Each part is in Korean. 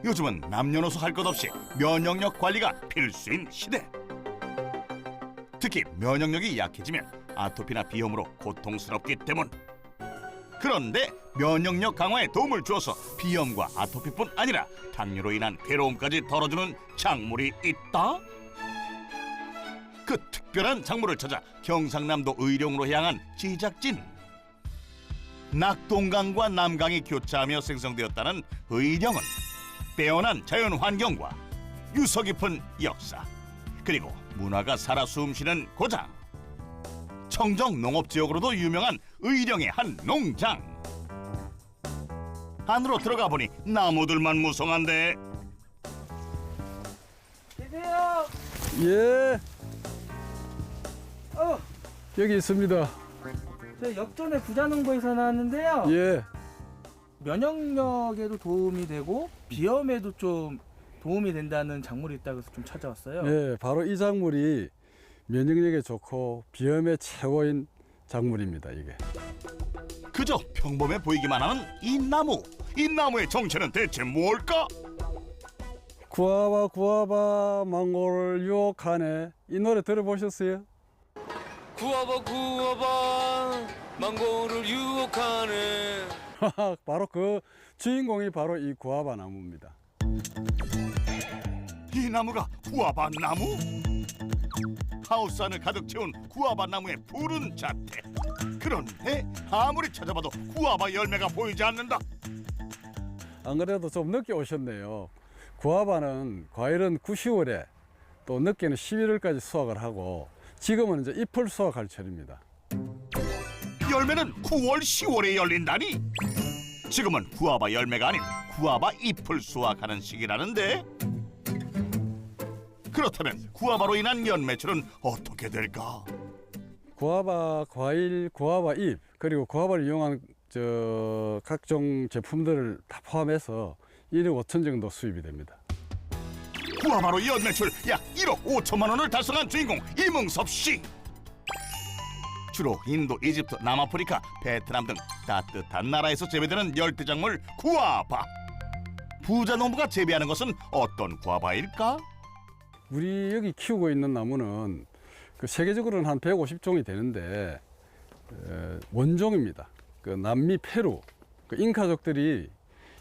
요즘은 남녀노소 할 것 없이 면역력 관리가 필수인 시대. 특히 면역력이 약해지면 아토피나 비염으로 고통스럽기 때문. 그런데 면역력 강화에 도움을 주어서 비염과 아토피뿐 아니라 당뇨로 인한 괴로움까지 덜어주는 작물이 있다? 그 특별한 작물을 찾아 경상남도 의령으로 향한 제작진. 낙동강과 남강이 교차하며 생성되었다는 의령은 빼어난 자연 환경과 유서 깊은 역사, 그리고 문화가 살아 숨쉬는 고장, 청정 농업지역으로도 유명한 의령의 한 농장. 안으로 들어가 보니 나무들만 무성한데. 계세요. 예, 여기 있습니다. 저 역전의 부자농부에서 나왔는데요. 예, 면역력에도 도움이 되고 비염에도 좀 도움이 된다는 작물이 있다고 해서 좀 찾아왔어요. 예, 바로 이 작물이 면역력에 좋고 비염에 최고인 작물입니다. 이게 그저 평범해 보이기만 하는 이 나무. 이 나무의 정체는 대체 뭘까? 구아바 구아바 망고를 유혹하네. 이 노래 들어보셨어요? 구워봐 구워봐 망고를 유혹하네. 바로 그 주인공이 바로 이 구아바 나무입니다. 이 나무가 구아바 나무? 하우스 안을 가득 채운 구아바 나무의 푸른 자태. 그런데 아무리 찾아봐도 구아바 열매가 보이지 않는다. 안 그래도 좀 늦게 오셨네요. 구아바는 과일은 9, 10월에 또 늦게는 11월까지 수확을 하고 지금은 이제 잎을 수확할 철입니다. 열매는 9월, 10월에 열린다니? 지금은 구아바 열매가 아닌 구아바 잎을 수확하는 시기라는데? 그렇다면 구아바로 인한 연매출은 어떻게 될까? 구아바 과일, 구아바 잎, 그리고 구아바를 이용한 각종 제품들을 다 포함해서 1억 5천 정도 수입이 됩니다. 구아바로 연매출 약 1억 5천만 원을 달성한 주인공 이문섭 씨. 주로 인도, 이집트, 남아프리카, 베트남 등 따뜻한 나라에서 재배되는 열대작물 구아바. 부자 농부가 재배하는 것은 어떤 구아바일까? 우리 여기 키우고 있는 나무는 그 세계적으로는 한 150종이 되는데 원종입니다. 그 남미 페루 그 잉카족들이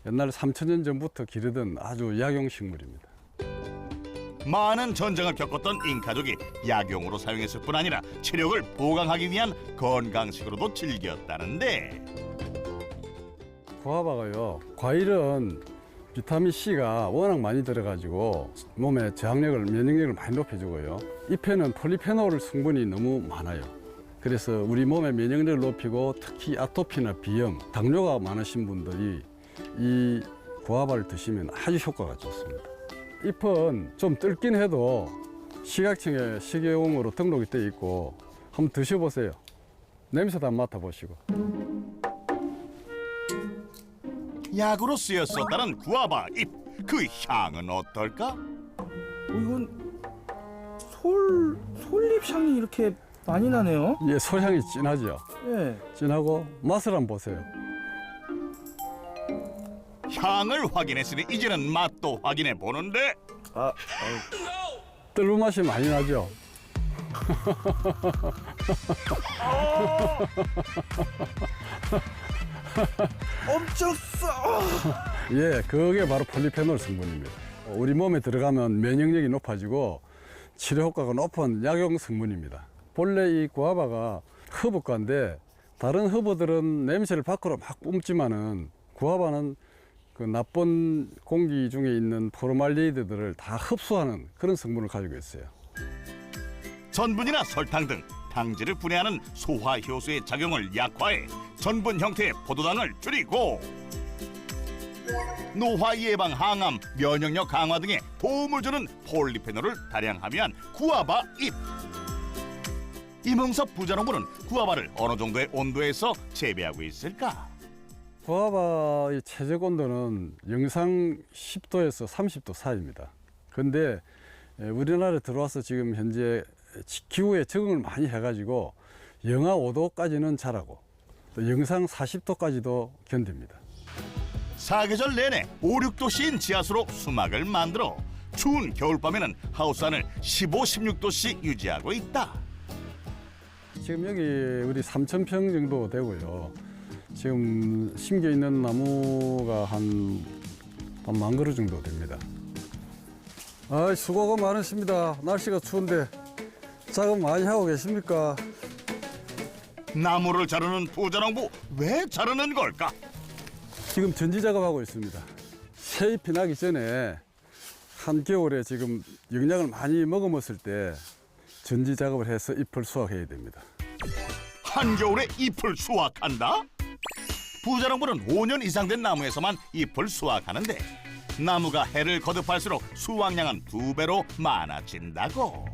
옛날 3,000년 전부터 기르던 아주 약용식물입니다. 많은 전쟁을 겪었던 잉카족이 약용으로 사용했을 뿐 아니라 체력을 보강하기 위한 건강식으로도 즐겼다는데. 구아바가요, 과일은 비타민C가 워낙 많이 들어가지고 몸에 저항력을, 면역력을 많이 높여주고요. 잎에는 폴리페놀 성분이 너무 많아요. 그래서 우리 몸의 면역력을 높이고 특히 아토피나 비염, 당뇨가 많으신 분들이 이 구아바를 드시면 아주 효과가 좋습니다. 잎은 좀 뜰긴 해도 식약청에 식용으로 등록이 돼 있고 한번 드셔보세요. 냄새도 한번 맡아보시고. 약으로 쓰였었다는 구아바 잎. 그 향은 어떨까? 이건 솔잎 향이 이렇게 많이 나네요. 예, 소향이 진하죠. 예. 진하고 맛을 한번 보세요. 향을 확인했으니 이제는 맛도 확인해 보는데. 뜰맛 맛이 많이 나죠. 엄청 써. 예, 그게 바로 폴리페놀 성분입니다. 우리 몸에 들어가면 면역력이 높아지고 치료 효과가 높은 약용 성분입니다. 본래 이 구아바가 허브과인데 다른 허브들은 냄새를 밖으로 막 뿜지만은 구아바는 그 나쁜 공기 중에 있는 포르말데히드들을 다 흡수하는 그런 성분을 가지고 있어요. 전분이나 설탕 등 당질을 분해하는 소화 효소의 작용을 약화해 전분 형태의 포도당을 줄이고 노화 예방, 항암, 면역력 강화 등에 도움을 주는 폴리페놀을 다량 함유한 구아바 잎. 이문섭 부자농부는 구아바를 어느 정도의 온도에서 재배하고 있을까? 구아바의 최적 온도는 영상 10도에서 30도 사이입니다. 근데 우리나라에 들어와서 지금 현재 기후에 적응을 많이 해가지고 영하 5도까지는 자라고 또 영상 40도까지도 견딥니다. 사계절 내내 5, 6도씨인 지하수로 수막을 만들어 추운 겨울밤에는 하우스 안을 15, 16도씨 유지하고 있다. 지금 여기 우리 3,000평 정도 되고요. 지금 심겨 있는 나무가 한 10,000그루 정도 됩니다. 수고가 많으십니다. 날씨가 추운데 작업 많이 하고 계십니까? 나무를 자르는 부자농부 왜 자르는 걸까? 지금 전지 작업하고 있습니다. 새 잎이 나기 전에 한겨울에 지금 영양을 많이 머금었을 때 전지 작업을 해서 잎을 수확해야 됩니다. 한겨울에 잎을 수확한다? 부자농부는 5년 이상 된 나무에서만 잎을 수확하는데 나무가 해를 거듭할수록 수확량은 2배로 많아진다고.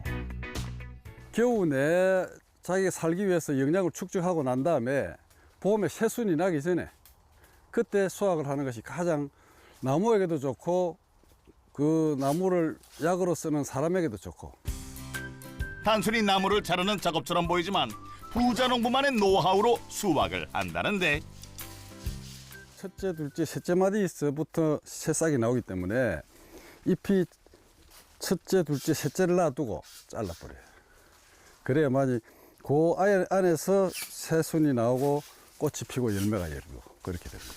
겨우 내 자기가 살기 위해서 영양을 축적하고 난 다음에 봄에 새순이 나기 전에 그때 수확을 하는 것이 가장 나무에게도 좋고 그 나무를 약으로 쓰는 사람에게도 좋고. 단순히 나무를 자르는 작업처럼 보이지만 부자농부만의 노하우로 수확을 한다는데 첫째, 둘째, 셋째 마디에서부터 새싹이 나오기 때문에 잎이 첫째, 둘째, 셋째를 놔두고 잘라버려요. 그래야만이 그 안에서 새순이 나오고 꽃이 피고 열매가 열리고 그렇게 됩니다.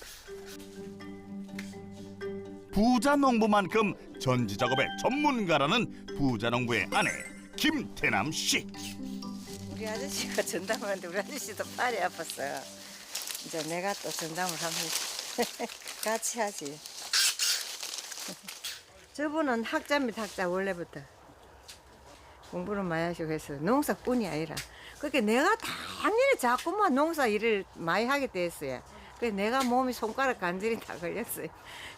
부자농부만큼 전지 작업의 전문가라는 부자농부의 아내 김태남 씨. 우리 아저씨가 전담을 하는데 우리 아저씨도 팔이 아팠어요. 이제 내가 또 전담을 하면 같이 하지. 저분은 학자입니다. 학자 원래부터. 공부를 많이 하시고 해서 농사뿐이 아니라 그렇게 내가 당연히 자꾸만 농사 일을 많이 하게 됐어요. 그래서 내가 몸이 손가락 관절이 다 걸렸어요.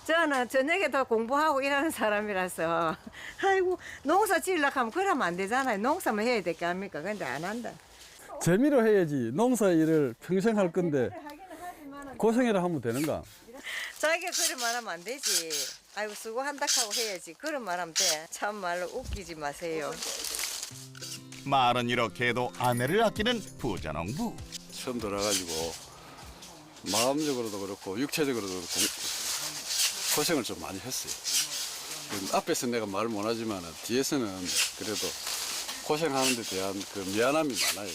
저는 저녁에도 공부하고 일하는 사람이라서 아이고 농사 지으려고 하면 그러면 안 되잖아요. 농사만 해야 될 게 아닙니까? 근데 안 한다. 재미로 해야지. 농사 일을 평생 할 건데 고생이라 하면 되는가? 자기가 그런 말 하면 안 되지. 아이고 수고한다 하고 해야지. 그런 말 하면 돼. 참말로 웃기지 마세요. 말은 이렇게 해도 아내를 아끼는 부자농부. 처음 들어가지고 마음적으로도 그렇고 육체적으로도 그렇고 고생을 좀 많이 했어요. 앞에서 내가 말을 못하지만 뒤에서는 그래도 고생하는 데 대한 그 미안함이 많아요.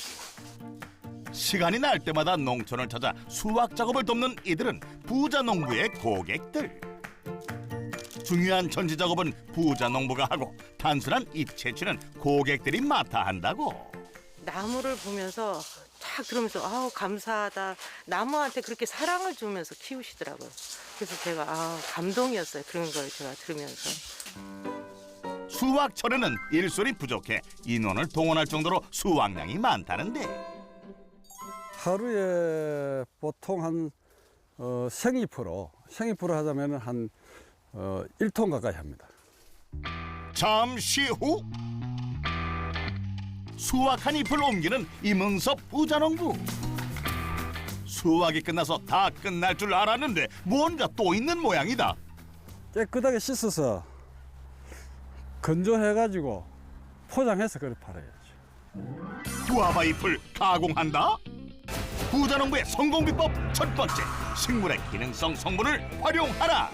시간이 날 때마다 농촌을 찾아 수확 작업을 돕는 이들은 부자농부의 고객들. 중요한 전지 작업은 부자농부가 하고 단순한 잎 채취는 고객들이 맡아 한다고. 나무를 보면서 다 그러면서 아우 감사하다. 나무한테 그렇게 사랑을 주면서 키우시더라고요. 그래서 제가 감동이었어요. 그런 걸 제가 들으면서. 수확철에는 일손이 부족해 인원을 동원할 정도로 수확량이 많다는데 하루에 보통 한 생잎으로 하자면 한 1톤 가까이 합니다. 잠시 후 수확한 잎을 옮기는 이문섭 부자농부. 수확이 끝나서 다 끝날 줄 알았는데 뭔가 또 있는 모양이다. 깨끗하게 씻어서 건조해가지고 포장해서 그걸 팔아야죠. 구아바 잎을 가공한다? 부자농부의 성공 비법 첫 번째, 식물의 기능성 성분을 활용하라.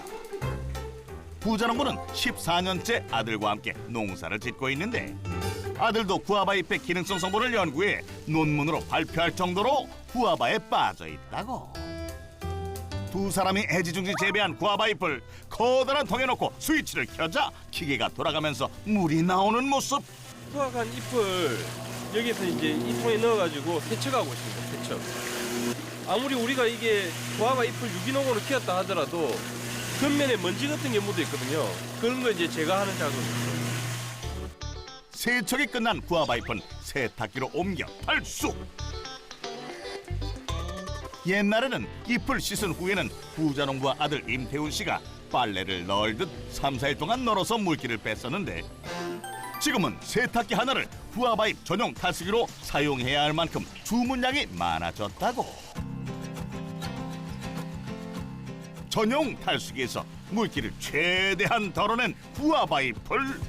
부자농부는 14년째 아들과 함께 농사를 짓고 있는데 아들도 구아바 잎의 기능성 성분을 연구해 논문으로 발표할 정도로 구아바에 빠져 있다고. 두 사람이 애지중지 재배한 구아바 잎을 커다란 통에 넣고 스위치를 켜자 기계가 돌아가면서 물이 나오는 모습. 수확한 잎을 여기서 이제 이 통에 넣어가지고 세척하고 있습니다. 세척. 아무리 우리가 이게 구아바 잎을 유기농으로 키웠다 하더라도 겉면에 먼지 같은 게 묻어 있거든요. 그런 거 이제 제가 하는 작업입니다. 세척이 끝난 구아바 잎은 세탁기로 옮겨 탈수. 옛날에는 잎을 씻은 후에는 부자농부와 아들 임태훈 씨가 빨래를 널듯 3, 4일 동안 널어서 물기를 뺐었는데 지금은 세탁기 하나를 구아바 잎 전용 탈수기로 사용해야 할 만큼 주문량이 많아졌다고. 전용 탈수기에서 물기를 최대한 덜어낸 구아바 잎을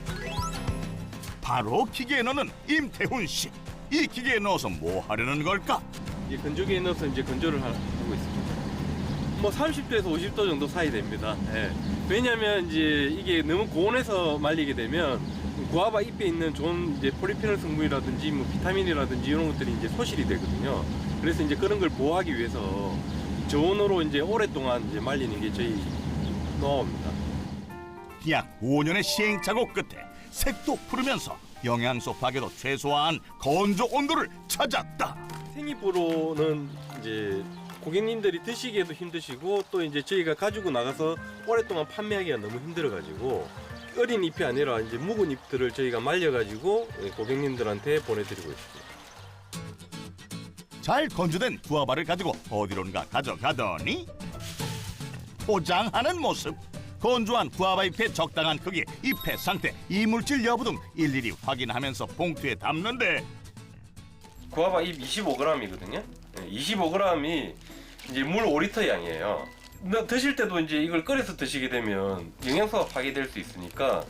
바로 기계에 넣는 임태훈 씨. 이 기계에 넣어서 뭐 하려는 걸까? 이제 건조기에 넣어서 이제 건조를 하고 있습니다. 뭐 30도에서 50도 정도 사이 됩니다. 예. 왜냐하면 이제 이게 너무 고온에서 말리게 되면 구아바 잎에 있는 좋은 이제 폴리페놀 성분이라든지 뭐 비타민이라든지 이런 것들이 이제 소실이 되거든요. 그래서 이제 그런 걸 보호하기 위해서 저온으로 이제 오랫동안 이제 말리는 게 저희 노하우입니다. 약 5년의 시행착오 끝에 색도 푸르면서 영양소 파괴도 최소화한 건조 온도를 찾았다. 생잎으로는 이제 고객님들이 드시기에도 힘드시고 또 이제 저희가 가지고 나가서 오랫동안 판매하기가 너무 힘들어가지고 어린 잎이 아니라 이제 묵은 잎들을 저희가 말려가지고 고객님들한테 보내드리고 있습니다. 잘 건조된 구아바를 가지고 어디론가 가져가더니 포장하는 모습. 건조한 구아바 잎의 적당한 크기, 잎의 상태, 이물질 여부 등 일일이 확인하면서 봉투에 담는데 구아바 잎 25g이거든요. 25g이 이제 물 5리터 양이에요. 드실 때도 이제 이걸 끓여서 드시게 되면 영양소가 파괴될 수 있으니까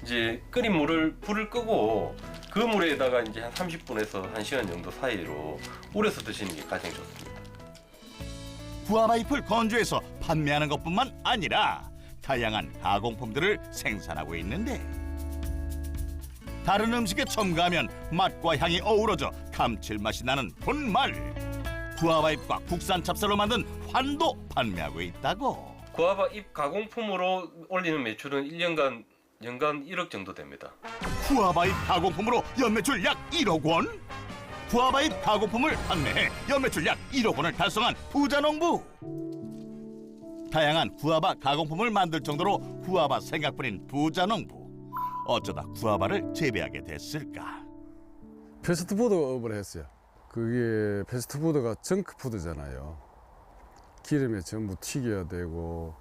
이제 끓인 물을 불을 끄고 그 물에다가 이제 한 30분에서 1시간 정도 사이로 우려서 드시는 게 가장 좋습니다. 구아바 잎을 건조해서 판매하는 것뿐만 아니라 다양한 가공품들을 생산하고 있는데 다른 음식에 첨가하면 맛과 향이 어우러져 감칠맛이 나는 분말. 구아바 잎과 국산 찹쌀로 만든 환도 판매하고 있다고. 구아바 잎 가공품으로 올리는 매출은 1년간 연간 1억 정도 됩니다. 구아바 잎 가공품으로 연매출 약 1억 원? 구아바 잎 가공품을 판매해 연매출 약 1억 원을 달성한 부자농부. 다양한 구아바 가공품을 만들 정도로 구아바 생각뿐인 부자농부. 어쩌다 구아바를 재배하게 됐을까? 패스트푸드업을 했어요. 그게 패스트푸드가 정크푸드잖아요. 기름에 전부 튀겨야 되고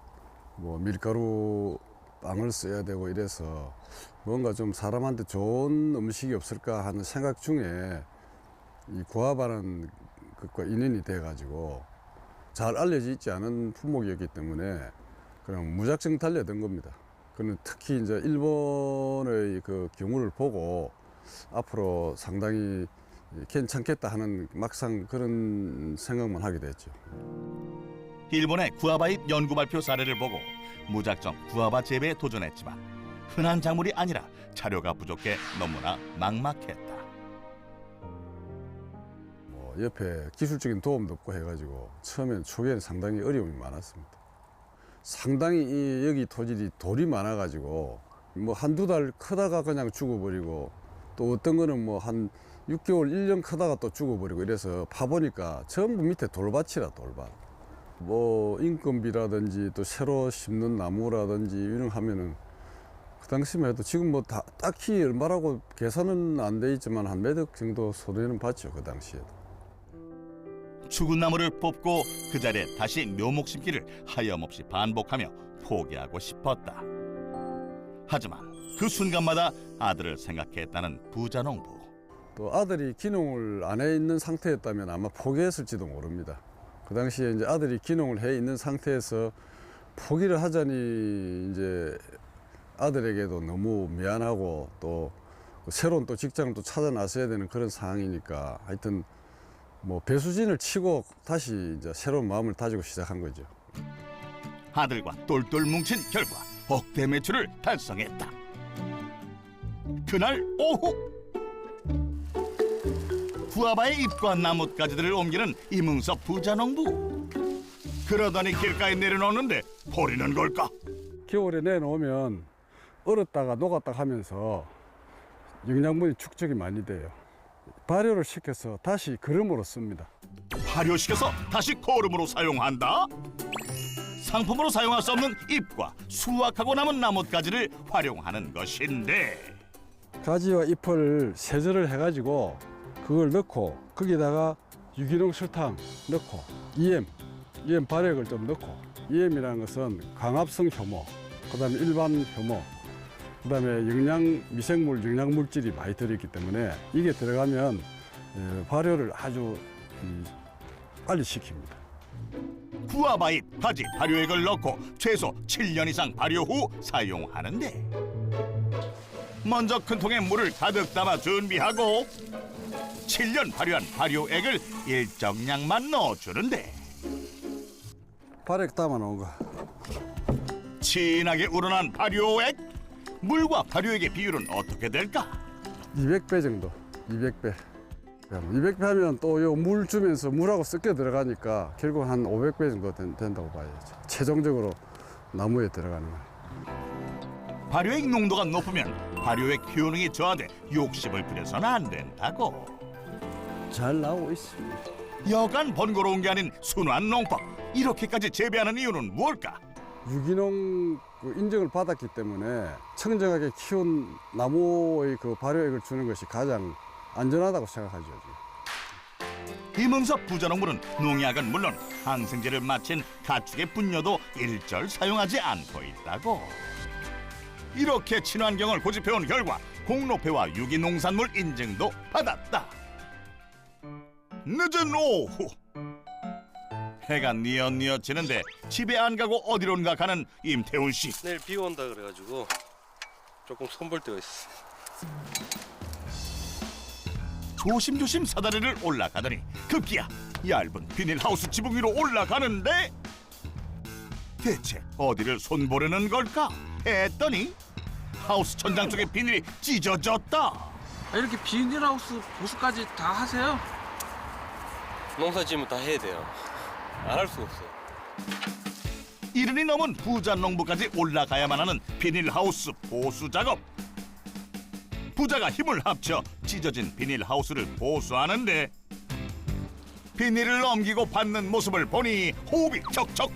뭐 밀가루 빵을 써야 되고 이래서 뭔가 좀 사람한테 좋은 음식이 없을까 하는 생각 중에 이 구아바라는 것과 인연이 돼가지고 잘 알려져 있지 않은 품목이었기 때문에 그냥 무작정 달려든 겁니다. 그는 특히 이제 일본의 그 경우를 보고 앞으로 상당히 괜찮겠다 하는 막상 그런 생각만 하게 됐죠. 일본의 구아바잎 연구 발표 사례를 보고 무작정 구아바 재배에 도전했지만 흔한 작물이 아니라 자료가 부족해 너무나 막막했다. 옆에 기술적인 도움도 없고 해가지고 처음엔 초기에는 상당히 어려움이 많았습니다. 상당히 여기 토질이 돌이 많아가지고 뭐 한두 달 크다가 그냥 죽어버리고 또 어떤 거는 뭐 한 6개월, 1년 크다가 또 죽어버리고 이래서 파보니까 전부 밑에 돌밭이라 돌밭. 뭐 인건비라든지 또 새로 심는 나무라든지 이런 하면은 그 당시만 해도 지금 뭐 다 딱히 얼마라고 계산은 안 돼 있지만 한 몇 억 정도 손해는 봤죠, 그 당시에도. 죽은 나무를 뽑고 그 자리에 다시 묘목 심기를 하염없이 반복하며 포기하고 싶었다. 하지만 그 순간마다 아들을 생각했다는 부자농부. 또 아들이 기농을 안 해 있는 상태였다면 아마 포기했을지도 모릅니다. 그 당시에 이제 아들이 기농을 해 있는 상태에서 포기를 하자니 이제 아들에게도 너무 미안하고 또 새로운 또 직장을 또 찾아 나서야 되는 그런 상황이니까 하여튼 뭐 배수진을 치고 다시 이제 새로운 마음을 다지고 시작한 거죠. 아들과 똘똘 뭉친 결과 억대 매출을 달성했다. 그날 오후 구아바의 잎과 나뭇가지들을 옮기는 이문섭 부자농부. 그러더니 길가에 내려놓는데 버리는 걸까? 겨울에 내놓으면 얼었다가 녹았다 하면서 영양분이 축적이 많이 돼요. 발효를 시켜서 다시 거름으로 씁니다. 발효시켜서 다시 거름으로 사용한다? 상품으로 사용할 수 없는 잎과 수확하고 남은 나뭇가지를 활용하는 것인데 가지와 잎을 세절을 해가지고 그걸 넣고 거기다가 유기농 설탕 넣고 EM 발효액을 좀 넣고 EM이라는 것은 광합성 효모, 그다음에 일반 효모, 그다음에 미생물 영양물질이 많이 들어있기 때문에 이게 들어가면 발효를 아주 빨리 시킵니다. 구아바잎 가지 발효액을 넣고 최소 7년 이상 발효 후 사용하는데 먼저 큰 통에 물을 가득 담아 준비하고 7년 발효한 발효액을 일정량만 넣어주는데 발액 담아 놓은 거. 진하게 우러난 발효액. 물과 발효액의 비율은 어떻게 될까? 200배 정도. 200배. 200배 하면 또 요 물 주면서 물하고 섞여 들어가니까 결국 한 500배 정도 된다고 봐야죠. 최종적으로 나무에 들어가는 거. 발효액 농도가 높으면 발효액 효능이 저하돼 욕심을 부려서는 안 된다고. 잘 나오고 있습니다. 여간 번거로운 게 아닌 순환 농법. 이렇게까지 재배하는 이유는 뭘까? 유기농 그 인증을 받았기 때문에 청정하게 키운 나무의 그 발효액을 주는 것이 가장 안전하다고 생각하죠. 이문섭 부자농부는 농약은 물론 항생제를 마친 가축의 분뇨도 일절 사용하지 않고 있다고. 이렇게 친환경을 고집해온 결과 공로패와 유기농산물 인증도 받았다. 늦은 오후 해가 뉘엿뉘엿 지는데 집에 안 가고 어디론가 가는 임태훈 씨. 내일 비 온다 그래가지고 조금 손볼 데가 있어. 조심조심 사다리를 올라가더니 급기야 얇은 비닐하우스 지붕 위로 올라가는데 대체 어디를 손보려는 걸까 했더니 하우스 천장 쪽에 비닐이 찢어졌다. 이렇게 비닐하우스 보수까지 다 하세요? 농사 지으면 다 해야 돼요. 안 할 수가 없어요. 이른이 넘은 부자 농부까지 올라가야만 하는 비닐하우스 보수 작업. 부자가 힘을 합쳐 찢어진 비닐하우스를 보수하는데 비닐을 넘기고 받는 모습을 보니 호흡이 척척.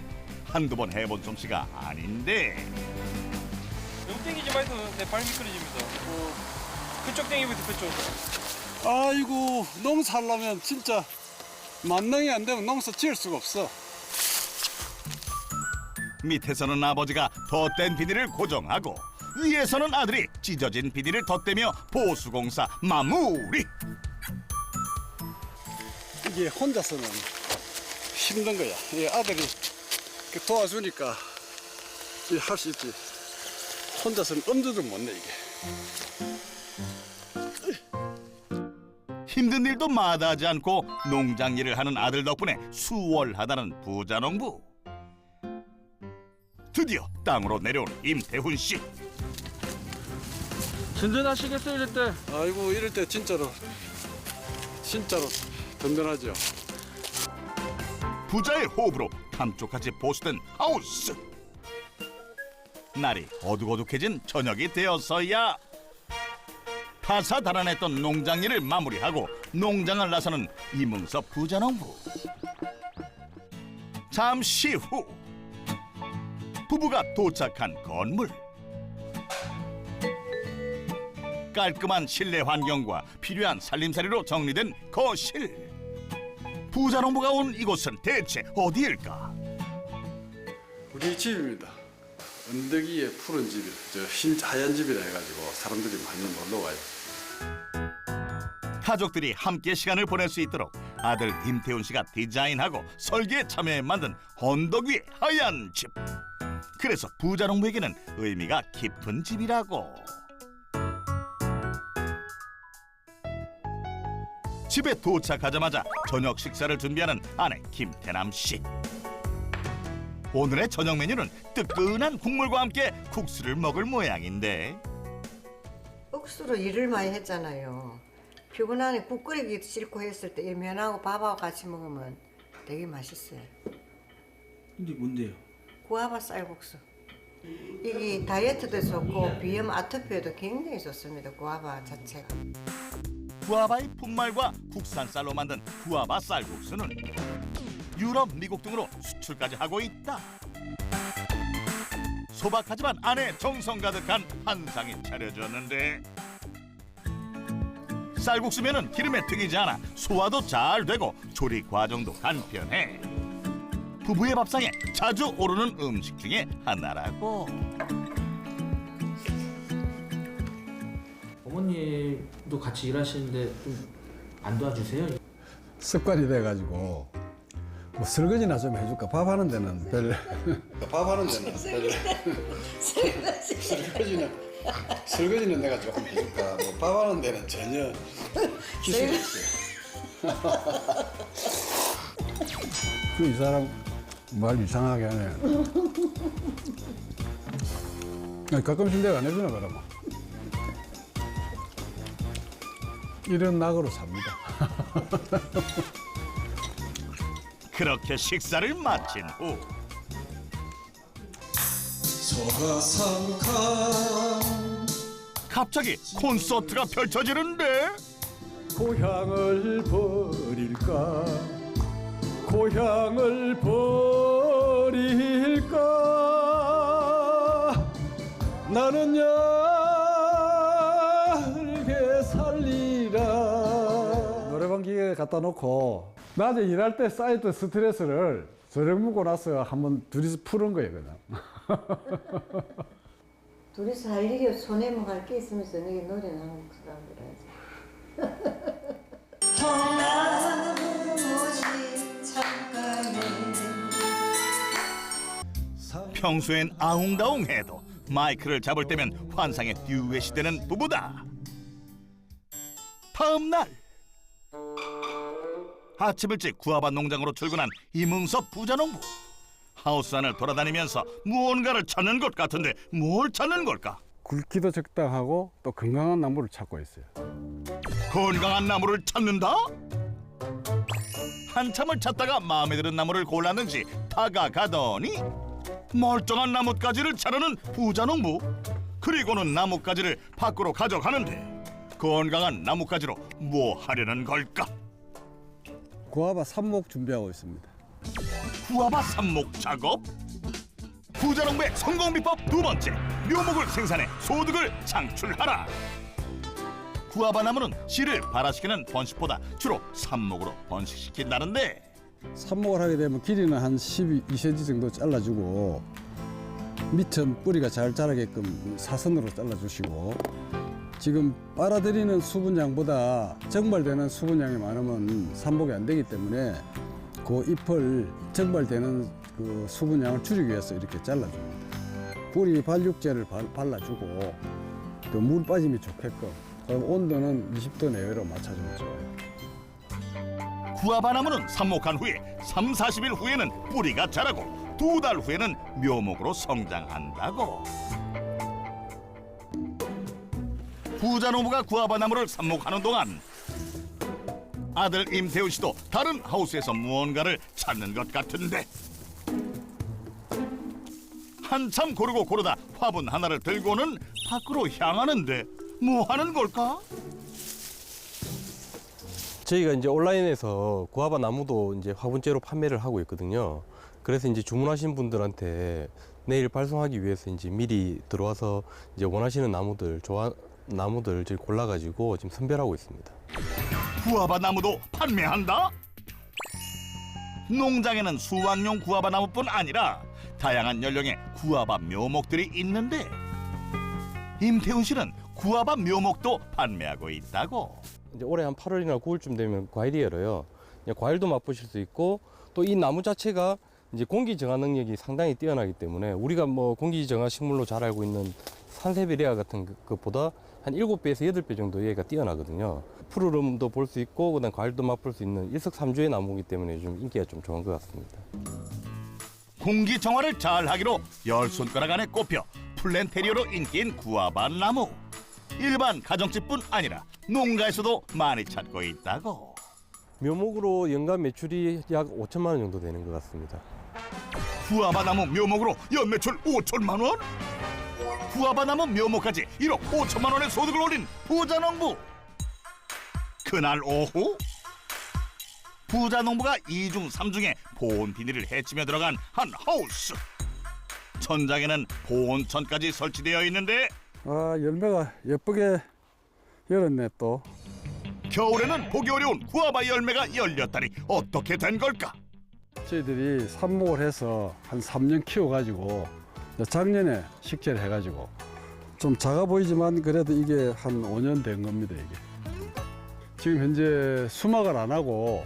한두 번 해본 솜씨가 아닌데 너무 땡기지 마이도 내 발 미끄러집니다. 그쪽 땡기부터 그쪽. 아이고 농사 하려면 진짜 만능이 안 되면 농사 지을 수가 없어. 밑에서는 아버지가 덧댄 비닐을 고정하고 위에서는 아들이 찢어진 비닐을 덧대며 보수공사 마무리. 이게 혼자서는 힘든 거야. 이 아들이 도와주니까 할 수 있지. 혼자서는 엄두도 못 내 이게. 힘든 일도 마다하지 않고 농장 일을 하는 아들 덕분에 수월하다는 부자농부. 드디어 땅으로 내려온 임태훈 씨. 든든하시겠어요 이럴 때. 아이고 이럴 때 진짜로 든든하죠. 부자의 호흡으로 감쪽같이 보수된 하우스. 날이 어둑어둑해진 저녁이 되어서야 다사다난했던 농장 일을 마무리하고 농장을 나서는 이문섭 부자농부. 잠시 후 부부가 도착한 건물. 깔끔한 실내 환경과 필요한 살림살이로 정리된 거실. 부자농부가 온 이곳은 대체 어디일까? 우리 집입니다. 언덕 위에 푸른 집이라, 흰 하얀 집이라 해가지고 사람들이 많이 놀러 와요. 가족들이 함께 시간을 보낼 수 있도록 아들 임태훈 씨가 디자인하고 설계에 참여해 만든 언덕 위의 하얀 집. 그래서 부자농부에게는 의미가 깊은 집이라고. 집에 도착하자마자 저녁 식사를 준비하는 아내 김태남 씨. 오늘의 저녁 메뉴는 뜨끈한 국물과 함께 국수를 먹을 모양인데 억수로 일을 많이 했잖아요. 피곤하니 국 끓이기도 싫고 했을 때 이 면하고 밥하고 같이 먹으면 되게 맛있어요. 근데 뭔데요? 구아바 쌀국수. 이게 다이어트도 좋고 비염 아토피에도 굉장히 좋습니다. 구아바 자체가. 구아바의 분말과 국산 쌀로 만든 구아바 쌀국수는 유럽, 미국 등으로 수출까지 하고 있다. 소박하지만 안에 정성 가득한 한 상이 차려졌는데 쌀국수면은 기름에 튀기지 않아 소화도 잘 되고 조리 과정도 간편해. 부부의 밥상에 자주 오르는 음식 중에 하나라고. 어머님도 같이 일하시는데 좀 안 도와주세요? 습관이 돼가지고 뭐 설거지나 좀 해줄까? 밥하는 데는 별. 밥하는 데는 별. 설거지는 내가 조금 해줄까? 뭐 밥하는 데는 전혀 기술이 없어요. 이 사람 말 이상하게 하네. 가끔씩 내가 안 해주나 그러면. 이런 낙으로 삽니다. 그렇게 식사를 마친 후 갑자기 콘서트가 펼쳐지는데 고향을 버릴까 고향을 버릴까 나는 얇게 살리라. 노래방 기계에 갖다 놓고 낮에 일할 때 쌓였던 스트레스를 저녁 먹고 나서 한번 둘이서 푸는 거예요 그냥. 둘이서 할 일이 손에 뭐 할 게 있으면서 너게 노래는 한국 사람들 하지. 평소엔 아웅다웅해도 마이크를 잡을 때면 환상의 듀엣이 되는 부부다. 다음 날 아침 일찍 구아바 농장으로 출근한 이문섭 부자농부. 하우스 안을 돌아다니면서 무언가를 찾는 것 같은데 뭘 찾는 걸까? 굵기도 적당하고 또 건강한 나무를 찾고 있어요. 건강한 나무를 찾는다? 한참을 찾다가 마음에 드는 나무를 골랐는지 다가가더니 멀쩡한 나뭇가지를 자르는 부자농부. 그리고는 나뭇가지를 밖으로 가져가는데 건강한 나뭇가지로 뭐 하려는 걸까? 구아바 삽목 준비하고 있습니다. 구아바 삽목 작업? 부자농부의 성공 비법 두 번째, 묘목을 생산해 소득을 창출하라. 구아바 나무는 씨를 발화시키는 번식보다 주로 삽목으로 번식시킨다는데 삽목을 하게 되면 길이는 한 12cm 정도 잘라주고 밑은 뿌리가 잘 자라게끔 사선으로 잘라주시고 지금 빨아들이는 수분량보다 적발되는 수분량이 많으면 삽목이 안 되기 때문에 그 잎을 적발되는 그 수분량을 줄이기 위해서 이렇게 잘라줍니다. 뿌리 발육제를 발라주고 또 물 빠짐이 좋게끔 그럼 온도는 20도 내외로 맞춰주면 좋아요. 구아바 나무는 삽목한 후에 3, 40일 후에는 뿌리가 자라고 2달 후에는 묘목으로 성장한다고. 부자농부가 구아바 나무를 삽목하는 동안 아들 임태우 씨도 다른 하우스에서 무언가를 찾는 것 같은데 한참 고르고 고르다 화분 하나를 들고는 밖으로 향하는데 뭐 하는 걸까? 저희가 이제 온라인에서 구아바 나무도 이제 화분째로 판매를 하고 있거든요. 그래서 이제 주문하신 분들한테 내일 발송하기 위해서 이제 미리 들어와서 이제 원하시는 나무들 저희 골라가지고 지금 선별하고 있습니다. 구아바 나무도 판매한다? 농장에는 수확용 구아바 나무뿐 아니라 다양한 연령의 구아바 묘목들이 있는데 임태훈 씨는 구아바 묘목도 판매하고 있다고. 이제 올해 한 8월이나 9월쯤 되면 과일이 열어요. 과일도 맛보실 수 있고 또 이 나무 자체가 이제 공기 정화 능력이 상당히 뛰어나기 때문에 우리가 뭐 공기 정화 식물로 잘 알고 있는 산세베리아 같은 것보다 한 7배에서 8배 정도 얘가 뛰어나거든요. 푸르름도 볼 수 있고 그다음 과일도 맛볼 수 있는 일석삼조의 나무이기 때문에 좀 인기가 좀 좋은 것 같습니다. 공기 정화를 잘 하기로 10손가락 안에 꼽혀 플랜테리어로 인기인 구아바 나무. 일반 가정집뿐 아니라 농가에서도 많이 찾고 있다고. 묘목으로 연간 매출이 약 5천만 원 정도 되는 것 같습니다. 구아바 나무 묘목으로 연매출 5천만 원? 구아바 나무 묘목까지 1억 5천만 원의 소득을 올린 부자농부. 그날 오후 부자농부가 2중 3중에 보온 비닐을 헤치며 들어간 한 하우스. 천장에는 보온천까지 설치되어 있는데 아, 열매가 예쁘게 열었네 또. 겨울에는 보기 어려운 구아바 열매가 열렸다니 어떻게 된 걸까? 저희들이 삽목을 해서 한 3년 키워가지고 작년에 식재를 해가지고 좀 작아 보이지만 그래도 이게 한 5년 된 겁니다. 이게 지금 현재 수막을 안 하고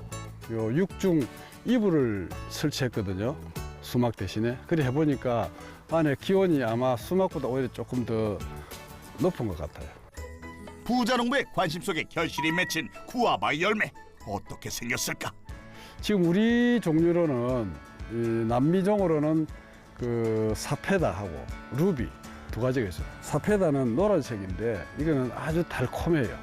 요 6중 이불을 설치했거든요. 수막 대신에. 그래 해보니까 안에 기온이 아마 수막보다 오히려 조금 더 높은 것 같아요. 부자농부의 관심 속에 결실이 맺힌 구아바 열매 어떻게 생겼을까? 지금 우리 종류로는 이 남미종으로는 그 사페다하고 루비 두 가지가 있어요. 사페다는 노란색인데 이거는 아주 달콤해요.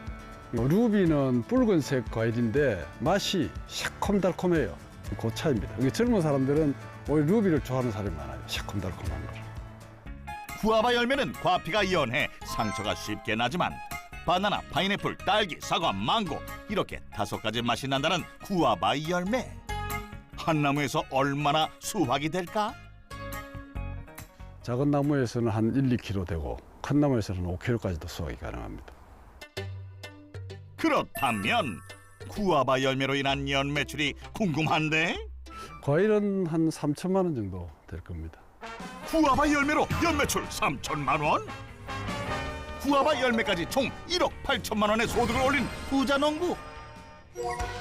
루비는 붉은색 과일인데 맛이 새콤달콤해요. 그 차이입니다. 이게 젊은 사람들은 오히려 루비를 좋아하는 사람이 많아요. 새콤달콤한 걸. 구아바 열매는 과피가 연해 상처가 쉽게 나지만 바나나, 파인애플, 딸기, 사과, 망고 이렇게 5가지 맛이 난다는 구아바 열매. 한 나무에서 얼마나 수확이 될까? 작은 나무에서는 한 1, 2kg 되고 큰 나무에서는 5kg까지도 수확이 가능합니다. 그렇다면 구아바 열매로 인한 연매출이 궁금한데? 과일은 한 3천만 원 정도 될 겁니다. 구아바 열매로 연매출 3천만 원? 구아바 열매까지 총 1억 8천만 원의 소득을 올린 부자농부.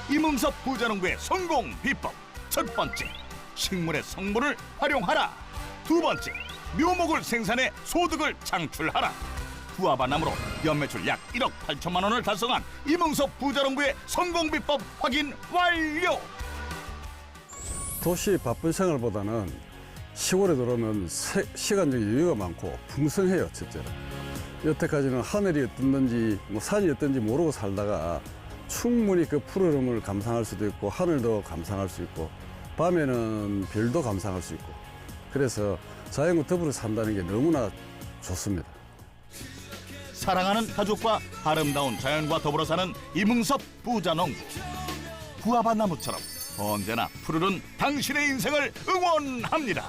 이문섭 부자농부의 성공 비법. 첫 번째, 식물의 성분을 활용하라. 두 번째, 묘목을 생산해 소득을 창출하라. 구아바 나무로 연매출 약 1억 8천만 원을 달성한 이문섭 부자농부의 성공 비법 확인 완료. 도시 바쁜 생활보다는 시골에 들어오면 시간적 여유가 많고 풍성해요. 첫째로. 여태까지는 하늘이 어땠는지 산이 어떤지 모르고 살다가 충분히 그 푸르름을 감상할 수도 있고 하늘도 감상할 수 있고 밤에는 별도 감상할 수 있고 그래서 자연과 더불어 산다는 게 너무나 좋습니다. 사랑하는 가족과 아름다운 자연과 더불어 사는 이문섭 부자농부. 구아바 나무처럼 언제나 푸르른 당신의 인생을 응원합니다.